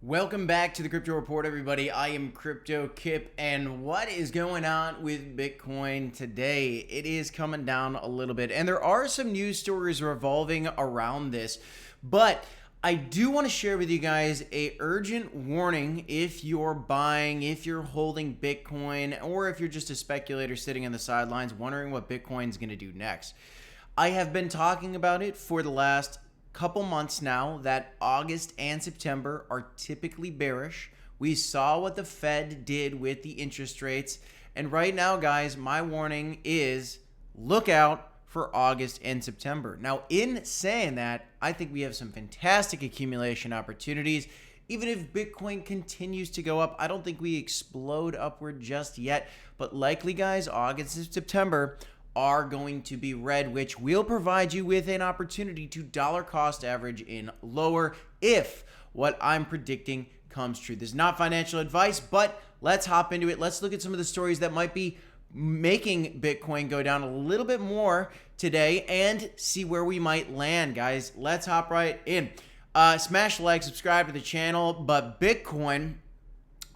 Welcome back to the Crypto Report, everybody. I am Crypto Kip, and what is going on with Bitcoin today? It is coming down a little bit, and there are some news stories revolving around this, but I do want to share with you guys a urgent warning if you're buying, if you're holding Bitcoin, or if you're just a speculator sitting on the sidelines wondering what Bitcoin is going to do next. I have been talking about it for the last couple months now that August and September are typically bearish. We saw what the Fed did with the interest rates. And right now, guys, my warning is look out for August and September. Now, in saying that, I think we have some fantastic accumulation opportunities. Even if Bitcoin continues to go up, I don't think we explode upward just yet. But likely, guys, August and September are going to be red, which will provide you with an opportunity to dollar cost average in lower if what I'm predicting comes true. This is not financial advice, but let's hop into it. Let's look at some of the stories that might be making Bitcoin go down a little bit more today and see where we might land, guys. Let's hop right in. Smash the like, subscribe to the channel, but Bitcoin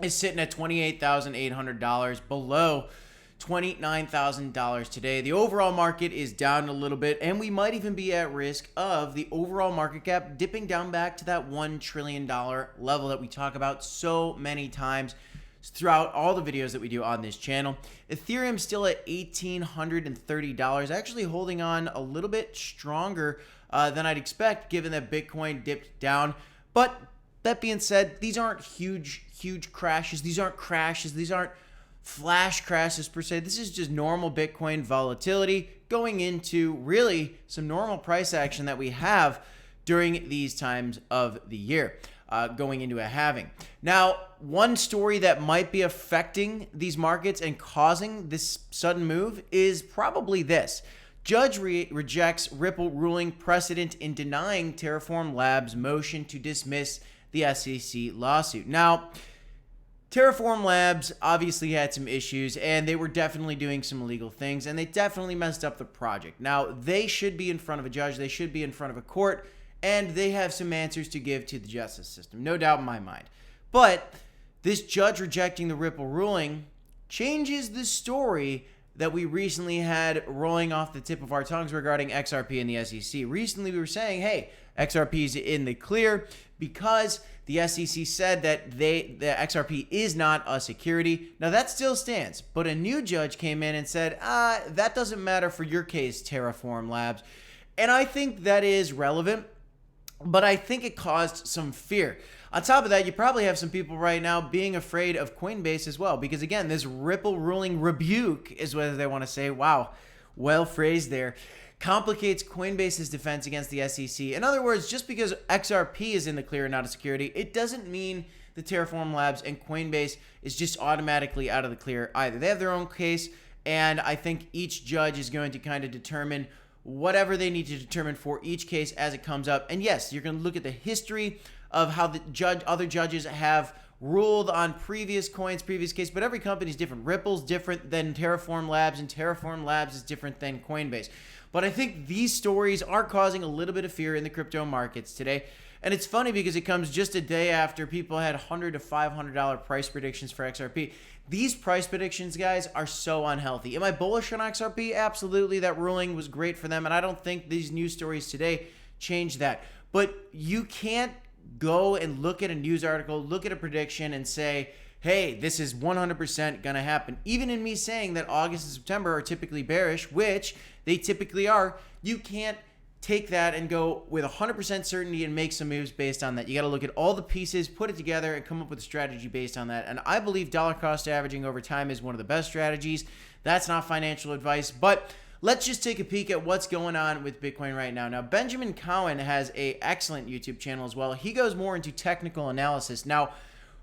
is sitting at $28,800 below $29,000 today. The overall market is down a little bit, and we might even be at risk of the overall market cap dipping down back to that $1 trillion level that we talk about so many times throughout all the videos that we do on this channel. Ethereum still at $1,830, actually holding on a little bit stronger than I'd expect given that Bitcoin dipped down. But that being said, these aren't huge crashes. These aren't crashes. These aren't flash crashes per se. This is just normal Bitcoin volatility going into really some normal price action that we have during these times of the year, going into a halving. Now, one story that might be affecting these markets and causing this sudden move is probably this. Judge rejects Ripple ruling precedent in denying Terraform Labs' motion to dismiss the SEC lawsuit. Now, Terraform Labs obviously had some issues, and they were definitely doing some illegal things, and they definitely messed up the project. Now, they should be in front of a judge, they should be in front of a court, and they have some answers to give to the justice system, no doubt in my mind. But this judge rejecting the Ripple ruling changes the story that we recently had rolling off the tip of our tongues regarding XRP and the SEC. Recently, we were saying, hey, XRP is in the clear because the SEC said that the XRP is not a security. Now, that still stands, but a new judge came in and said, that doesn't matter for your case, Terraform Labs. And I think that is relevant, but I think it caused some fear. On top of that, you probably have some people right now being afraid of Coinbase as well, because again, this Ripple ruling rebuke is what they want to say. Wow, well phrased there. Complicates Coinbase's defense against the SEC. In other words, just because XRP is in the clear and not a security, it doesn't mean the Terraform Labs and Coinbase is just automatically out of the clear either. They have their own case, and I think each judge is going to kind of determine whatever they need to determine for each case as it comes up. And yes, you're going to look at the history of how the other judges have ruled on previous coins, previous case, but every company is different. Ripple's different than Terraform Labs, and Terraform Labs is different than Coinbase. But I think these stories are causing a little bit of fear in the crypto markets today. And it's funny because it comes just a day after people had $100 to $500 price predictions for XRP. These price predictions, guys, are so unhealthy. Am I bullish on XRP? Absolutely. That ruling was great for them, and I don't think these news stories today change that. But you can't go and look at a news article, look at a prediction, and say, hey, this is 100% going to happen. Even in me saying that August and September are typically bearish, which they typically are, you can't take that and go with 100% certainty and make some moves based on that. You got to look at all the pieces, put it together, and come up with a strategy based on that. And I believe dollar cost averaging over time is one of the best strategies. That's not financial advice, but let's just take a peek at what's going on with Bitcoin right now. Now, Benjamin Cowan has an excellent YouTube channel as well. He goes more into technical analysis. Now,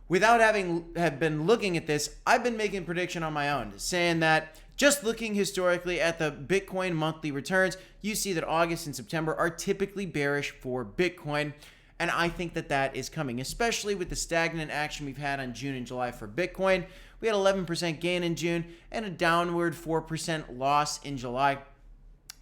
without have been looking at this, I've been making a prediction on my own, saying that just looking historically at the Bitcoin monthly returns, you see that August and September are typically bearish for Bitcoin. And I think that that is coming, especially with the stagnant action we've had on June and July for Bitcoin. We had 11% gain in June and a downward 4% loss in July.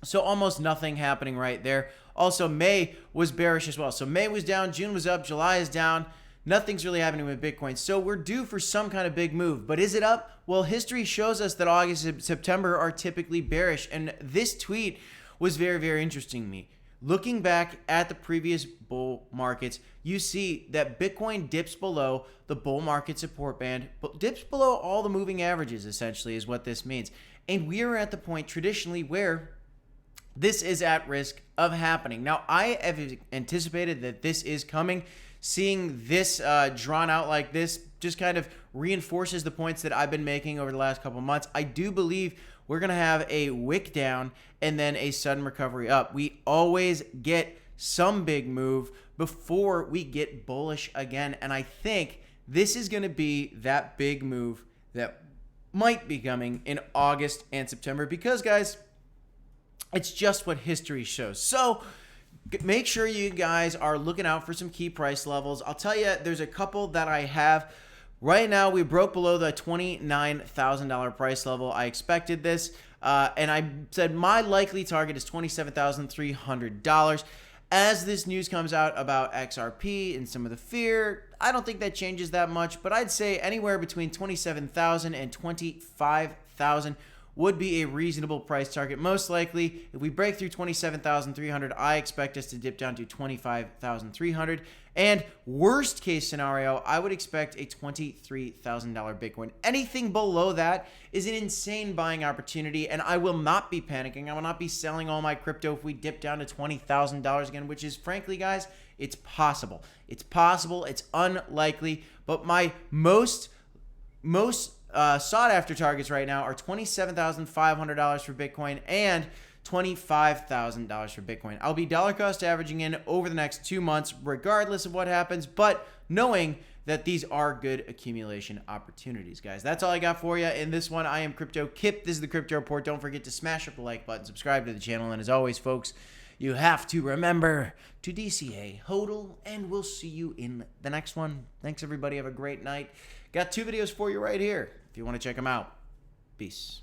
So almost nothing happening right there. Also, May was bearish as well. So May was down, June was up, July is down. nothing's really happening with Bitcoin. So we're due for some kind of big move. But is it up? Well, history shows us that August and September are typically bearish. And this tweet was very, very interesting to me. Looking back at the previous bull markets, you see that Bitcoin dips below the bull market support band, but dips below all the moving averages, essentially, is what this means. And we are at the point traditionally where this is at risk of happening. Now, I have anticipated that this is coming. Seeing this drawn out like this just kind of reinforces the points that I've been making over the last couple months. I do believe we're going to have a wick down and then a sudden recovery up. We always get some big move before we get bullish again. And I think this is going to be that big move that might be coming in August and September because, guys, it's just what history shows. So make sure you guys are looking out for some key price levels. I'll tell you, there's a couple that I have. Right now, we broke below the $29,000 price level. I expected this, and I said my likely target is $27,300. As this news comes out about XRP and some of the fear, I don't think that changes that much, but I'd say anywhere between $27,000 and $25,000 would be a reasonable price target. Most likely, if we break through $27,300, I expect us to dip down to $25,300. And worst case scenario, I would expect a $23,000 Bitcoin. Anything below that is an insane buying opportunity, and I will not be panicking. I will not be selling all my crypto if we dip down to $20,000 again, which is, frankly, guys, it's possible. It's possible. It's unlikely. But my most sought after targets right now are $27,500 for Bitcoin and $25,000 for Bitcoin. I'll be dollar cost averaging in over the next 2 months, regardless of what happens, but knowing that these are good accumulation opportunities, guys. That's all I got for you in this one. I am Crypto Kip. This is the Crypto Report. Don't forget to smash up the like button, subscribe to the channel, and as always, folks, you have to remember to DCA, HODL, and we'll see you in the next one. Thanks, everybody. Have a great night. Got 2 videos for you right here if you want to check them out. Peace.